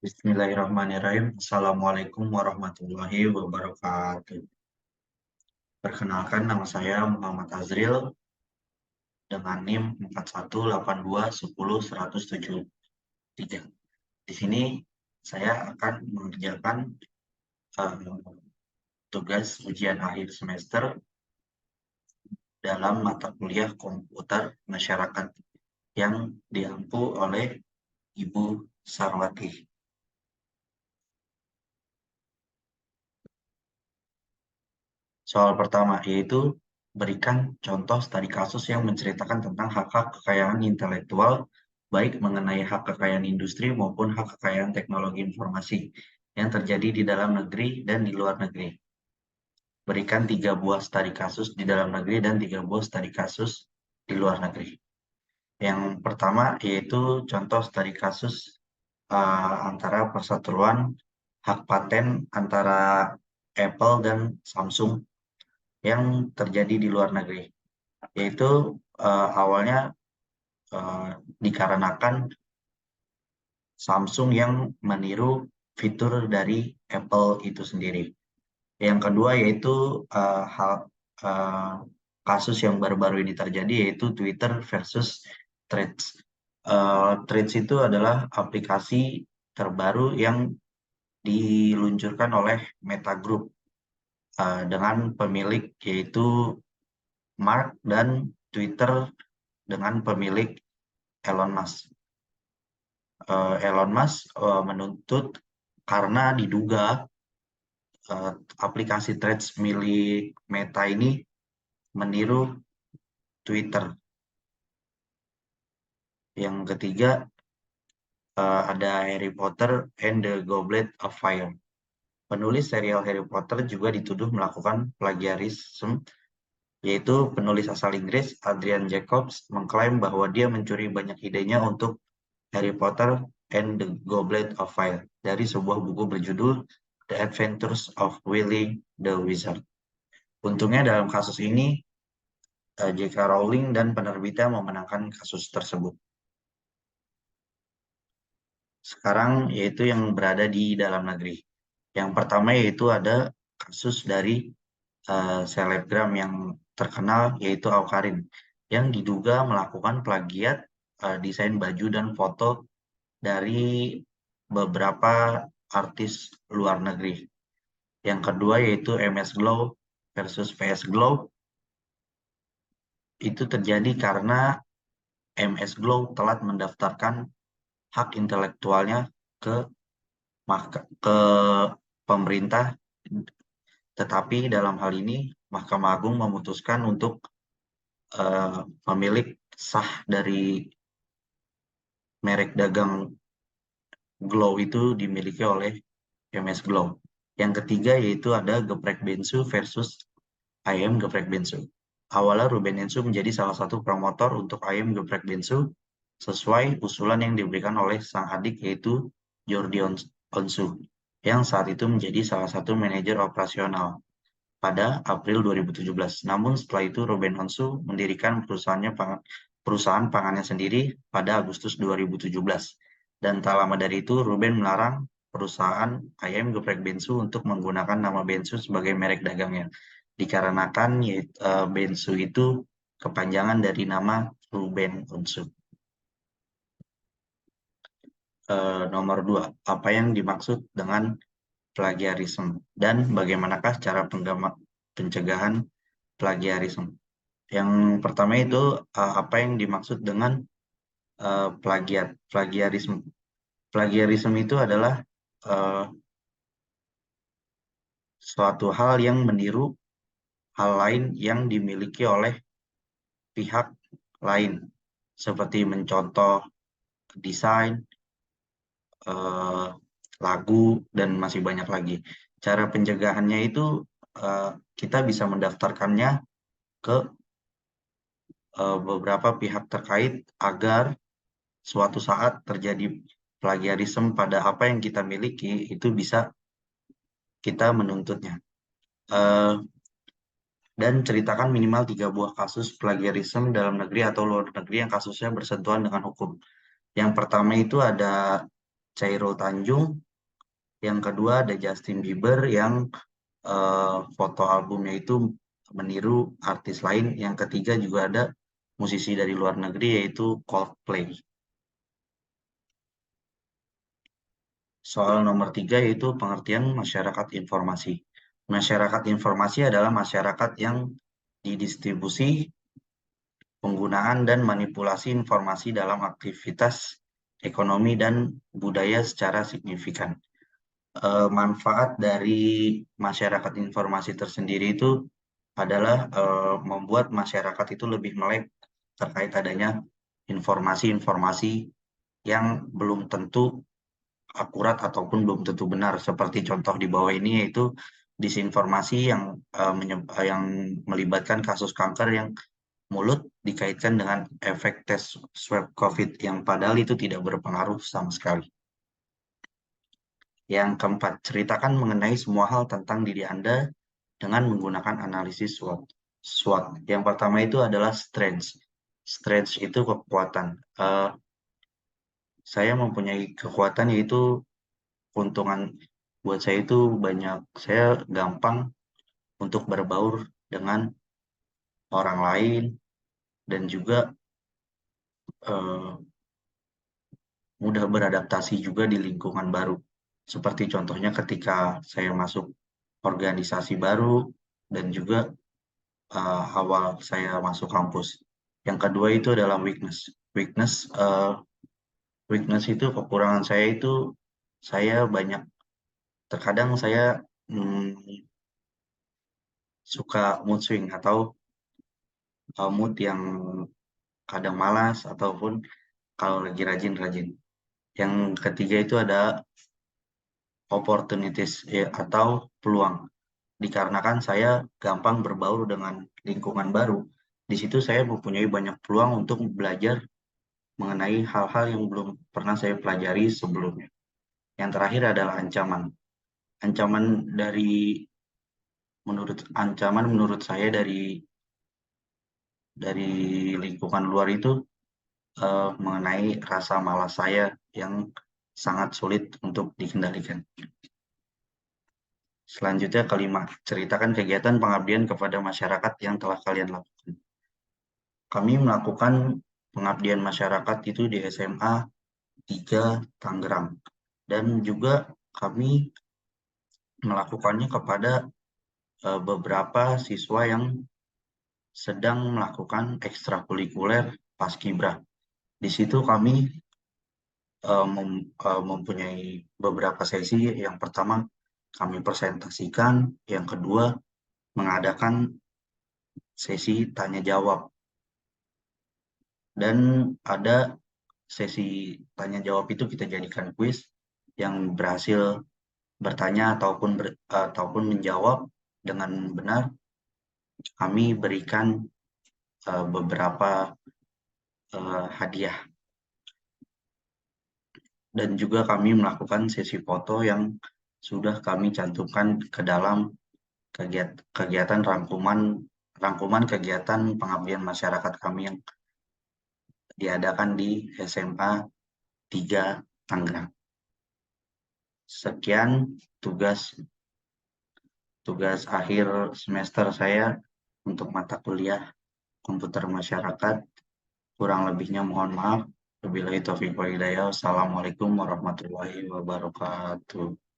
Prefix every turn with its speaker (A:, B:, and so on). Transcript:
A: Bismillahirrahmanirrahim. Assalamualaikum warahmatullahi wabarakatuh. Perkenalkan, nama saya Muhammad Azril dengan NIM 4182101173. Di sini saya akan mengerjakan tugas ujian akhir semester dalam mata kuliah komputer masyarakat yang diampu oleh Ibu Sarwati. Soal pertama yaitu berikan contoh studi kasus yang menceritakan tentang hak-hak kekayaan intelektual, baik mengenai hak kekayaan industri maupun hak kekayaan teknologi informasi yang terjadi di dalam negeri dan di luar negeri. Berikan 3 buah studi kasus di dalam negeri dan 3 buah studi kasus di luar negeri. Yang pertama yaitu contoh studi kasus antara perseteruan hak paten antara Apple dan Samsung yang terjadi di luar negeri, yaitu awalnya dikarenakan Samsung yang meniru fitur dari Apple itu sendiri. Yang kedua yaitu kasus yang baru-baru ini terjadi, yaitu Twitter versus Threads. Threads itu adalah aplikasi terbaru yang diluncurkan oleh Meta Group dengan pemilik yaitu Mark, dan Twitter dengan pemilik Elon Musk. Elon Musk menuntut karena diduga aplikasi Threads milik Meta ini meniru Twitter. Yang ketiga ada Harry Potter and the Goblet of Fire. Penulis serial Harry Potter juga dituduh melakukan plagiarisme, yaitu penulis asal Inggris Adrian Jacobs mengklaim bahwa dia mencuri banyak idenya untuk Harry Potter and the Goblet of Fire dari sebuah buku berjudul The Adventures of Willy the Wizard. Untungnya dalam kasus ini J.K. Rowling dan penerbitnya memenangkan kasus tersebut. Sekarang yaitu yang berada di dalam negeri. Yang pertama yaitu ada kasus dari selebgram yang terkenal yaitu Awkarin yang diduga melakukan plagiat desain baju dan foto dari beberapa artis luar negeri. Yang kedua yaitu MS Glow versus VS Glow. Itu terjadi karena MS Glow telat mendaftarkan hak intelektualnya ke ke pemerintah, tetapi dalam hal ini Mahkamah Agung memutuskan untuk pemilik sah dari merek dagang Glow itu dimiliki oleh MS Glow. Yang ketiga yaitu ada Geprek Bensu versus Ayam Geprek Bensu. Awalnya Ruben Onsu menjadi salah satu promotor untuk Ayam Geprek Bensu sesuai usulan yang diberikan oleh sang adik yaitu Jordi Onsu yang saat itu menjadi salah satu manajer operasional pada April 2017. Namun setelah itu Ruben Onsu mendirikan perusahaan pangannya sendiri pada Agustus 2017. Dan tak lama dari itu Ruben melarang perusahaan Ayam Geprek Bensu untuk menggunakan nama Bensu sebagai merek dagangnya. Dikarenakan Bensu itu kepanjangan dari nama Ruben Onsu. Nomor 2, apa yang dimaksud dengan plagiarisme dan bagaimanakah cara pencegahan plagiarisme? Yang pertama itu apa yang dimaksud dengan plagiarisme? Plagiarisme itu adalah suatu hal yang meniru hal lain yang dimiliki oleh pihak lain, seperti mencontoh desain, lagu, dan masih banyak lagi. Cara pencegahannya itu kita bisa mendaftarkannya ke beberapa pihak terkait agar suatu saat terjadi plagiarisme pada apa yang kita miliki, itu bisa kita menuntutnya. Dan ceritakan minimal 3 buah kasus plagiarisme dalam negeri atau luar negeri yang kasusnya bersentuhan dengan hukum. Yang pertama itu ada Chairul Tanjung, yang kedua ada Justin Bieber yang foto albumnya itu meniru artis lain, yang ketiga juga ada musisi dari luar negeri yaitu Coldplay. Soal nomor tiga yaitu pengertian masyarakat informasi. Masyarakat informasi adalah masyarakat yang didistribusi, penggunaan, dan manipulasi informasi dalam aktivitas ekonomi dan budaya secara signifikan. Manfaat dari masyarakat informasi tersendiri itu adalah membuat masyarakat itu lebih melek terkait adanya informasi-informasi yang belum tentu akurat ataupun belum tentu benar. Seperti contoh di bawah ini yaitu disinformasi yang melibatkan kasus kanker yang mulut dikaitkan dengan efek tes swab COVID yang padahal itu tidak berpengaruh sama sekali. Yang keempat, ceritakan mengenai semua hal tentang diri Anda dengan menggunakan analisis SWOT. SWOT. Yang pertama itu adalah strength. Strength itu kekuatan. Saya mempunyai kekuatan yaitu keuntungan buat saya itu banyak. Saya gampang untuk berbaur dengan orang lain dan juga eh, mudah beradaptasi juga di lingkungan baru. Seperti contohnya ketika saya masuk organisasi baru dan juga awal saya masuk kampus. Yang kedua itu adalah weakness. Weakness, uh, weakness itu kekurangan saya itu saya banyak terkadang saya suka mood swing atau mood yang kadang malas ataupun kalau lagi rajin-rajin. Yang ketiga itu ada opportunities ya, atau peluang. Dikarenakan saya gampang berbaur dengan lingkungan baru, di situ saya mempunyai banyak peluang untuk belajar mengenai hal-hal yang belum pernah saya pelajari sebelumnya. Yang terakhir adalah ancaman. Ancaman dari menurut saya dari lingkungan luar itu mengenai rasa malas saya yang sangat sulit untuk dikendalikan. Selanjutnya kelima, ceritakan kegiatan pengabdian kepada masyarakat yang telah kalian lakukan. Kami melakukan pengabdian masyarakat itu di SMA 3 Tangerang. Dan juga kami melakukannya kepada beberapa siswa yang sedang melakukan ekstrakurikuler paskibra. Di situ kami mempunyai beberapa sesi. Yang pertama kami presentasikan, yang kedua mengadakan sesi tanya jawab, dan ada sesi tanya jawab itu kita jadikan kuis yang berhasil bertanya ataupun menjawab dengan benar. Kami berikan beberapa hadiah, dan juga kami melakukan sesi foto yang sudah kami cantumkan ke dalam kegiatan rangkuman kegiatan pengabdian masyarakat kami yang diadakan di SMA 3 Tangerang. Sekian tugas akhir semester saya untuk mata kuliah komputer masyarakat. Kurang lebihnya mohon maaf. Wabillahi taufiq wal hidayah. Assalamualaikum warahmatullahi wabarakatuh.